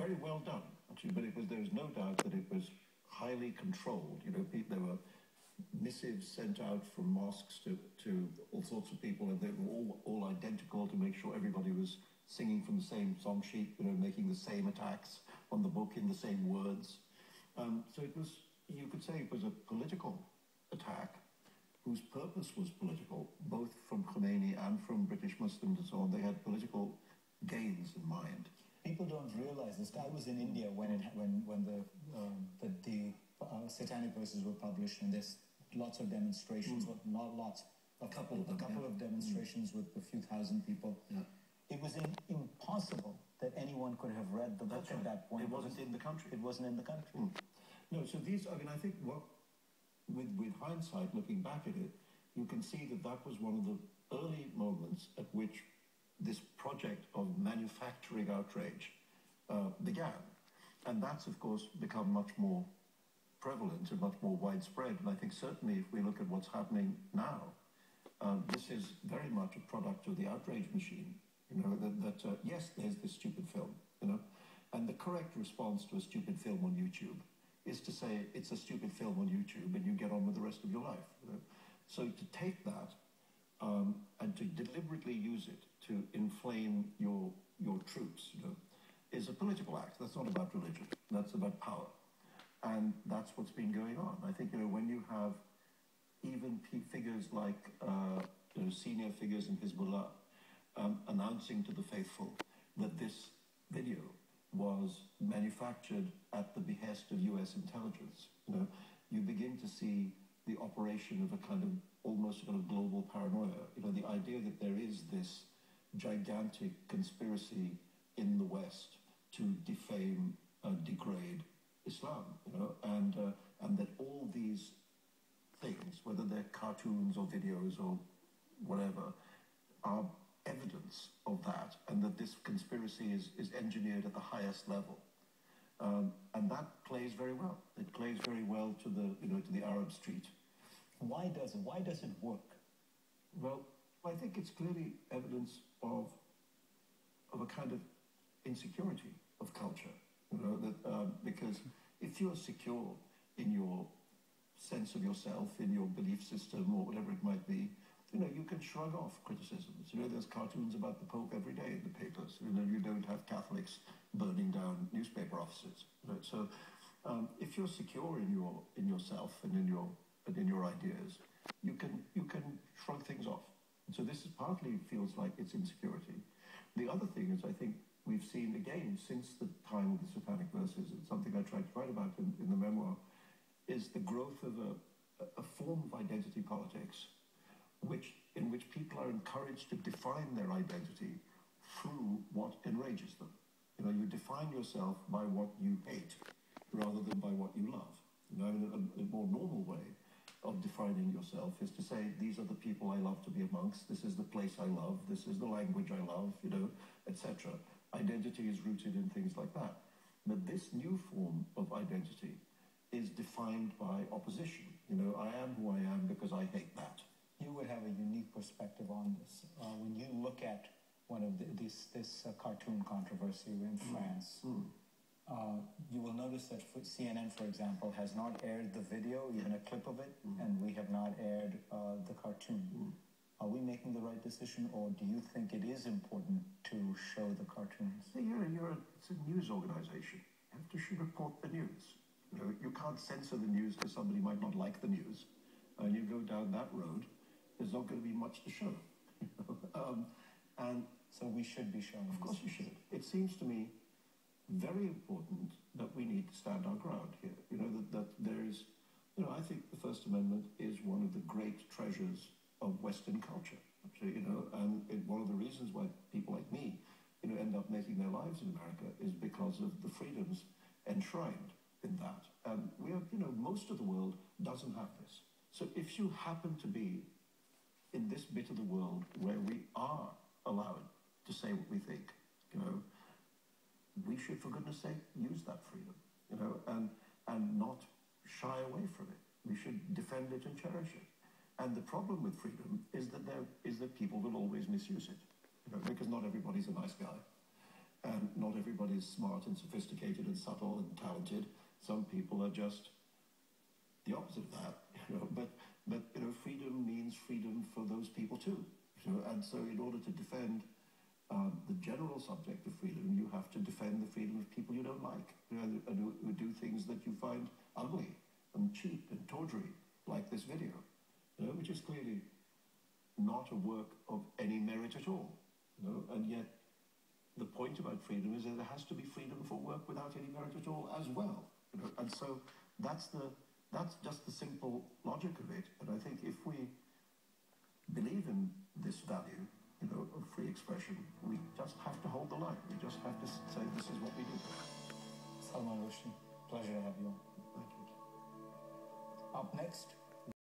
very well done, actually, but there was no doubt that it was highly controlled. You know, there were missives sent out from mosques to all sorts of people, and they were all identical to make sure everybody was singing from the same song sheet, you know, making the same attacks on the book in the same words. So it was, you could say it was a political attack whose purpose was political, both from Khomeini and from British Muslims and so on. They had political gains in mind. People don't realize this. I was in India when the Satanic Verses were published, and there's lots of demonstrations. Well, not lots, a couple of demonstrations with a few thousand people. Yeah. It was impossible that anyone could have read the book at that point. It wasn't in the country. It wasn't in the country. No, so these, I mean, I think with hindsight, looking back at it, you can see that was one of the early moments at which this project of manufacturing outrage began. And that's, of course, become much more prevalent and much more widespread. And I think certainly if we look at what's happening now, this is very much a product of the outrage machine. You know, yes, there's this stupid film, you know, and the correct response to a stupid film on YouTube is to say it's a stupid film on YouTube and you get on with the rest of your life. You know? So to take that and to deliberately use it to inflame your troops, you know, is a political act. That's not about religion. That's about power. And that's what's been going on. I think, you know, when you have even figures like, you know, senior figures in Hezbollah announcing to the faithful that this video was manufactured at the behest of US intelligence, you know, you begin to see the operation of a kind of almost kind of global paranoia. You know, the idea that there is this gigantic conspiracy in the West to defame and degrade Islam, you know, and that all these things, whether they're cartoons or videos or whatever, are evidence of that, and that this conspiracy is engineered at the highest level. And that plays very well. It plays very well to the Arab street. Why does it work? Well, I think it's clearly evidence of a kind of insecurity of culture. You know, that because if you're secure in your sense of yourself, in your belief system, or whatever it might be, you know, you can shrug off criticisms. You know, there's cartoons about the Pope every day in the papers. You know, you don't have Catholics burning down newspaper offices. You know? So, if you're secure in yourself and in your ideas, you can shrug things off. And so this is partly feels like it's insecurity. The other thing is, I think we've seen again since the time of the Satanic Verses, and something I tried to write about in the memoir, is the growth of a form of identity politics, in which people are encouraged to define their identity through what enrages them. You know, you define yourself by what you hate rather than by what you love. You know, a more normal way of defining yourself is to say, these are the people I love to be amongst, this is the place I love, this is the language I love, you know, etc. Identity is rooted in things like that. But this new form of identity is defined by opposition. You know, I am who I am because I hate that. You would have a unique perspective on this. When you look at one of this cartoon controversy in France, you will notice that CNN, for example, has not aired the video, even a clip of it, and we have not aired the cartoon. Are we making the right decision, or do you think it is important to show the cartoons? It's a news organization. You have to report the news. You know, you can't censor the news because somebody might not like the news. And you go down that road, there's not going to be much to show. And so we should be showing. Of course you should. It seems to me very important that we need to stand our ground here. You know, that there is, you know, I think the First Amendment is one of the great treasures of Western culture. Actually, you know, and one of the reasons why people like me, you know, end up making their lives in America is because of the freedoms enshrined in that. And we have, you know, most of the world doesn't have this. So if you happen to be in this bit of the world where we are allowed to say what we think, you know, we should, for goodness sake, use that freedom, you know, and not shy away from it. We should defend it and cherish it. And the problem with freedom is that people will always misuse it, you know, because not everybody's a nice guy. And not everybody is smart and sophisticated and subtle and talented. Some people are just the opposite of that, But freedom means freedom for those people too, And so, in order to defend the general subject of freedom, you have to defend the freedom of people you don't like, and who do things that you find ugly and cheap and tawdry, like this video, which is clearly not a work of any merit at all, And yet, the point about freedom is that there has to be freedom for work without any merit at all as well, And so that's just the simple logic of it. And I think if we believe in this value, of free expression, we just have to hold the line. We just have to say this is what we do. Salman Rushdie, pleasure to have you on. Thank you. Up next,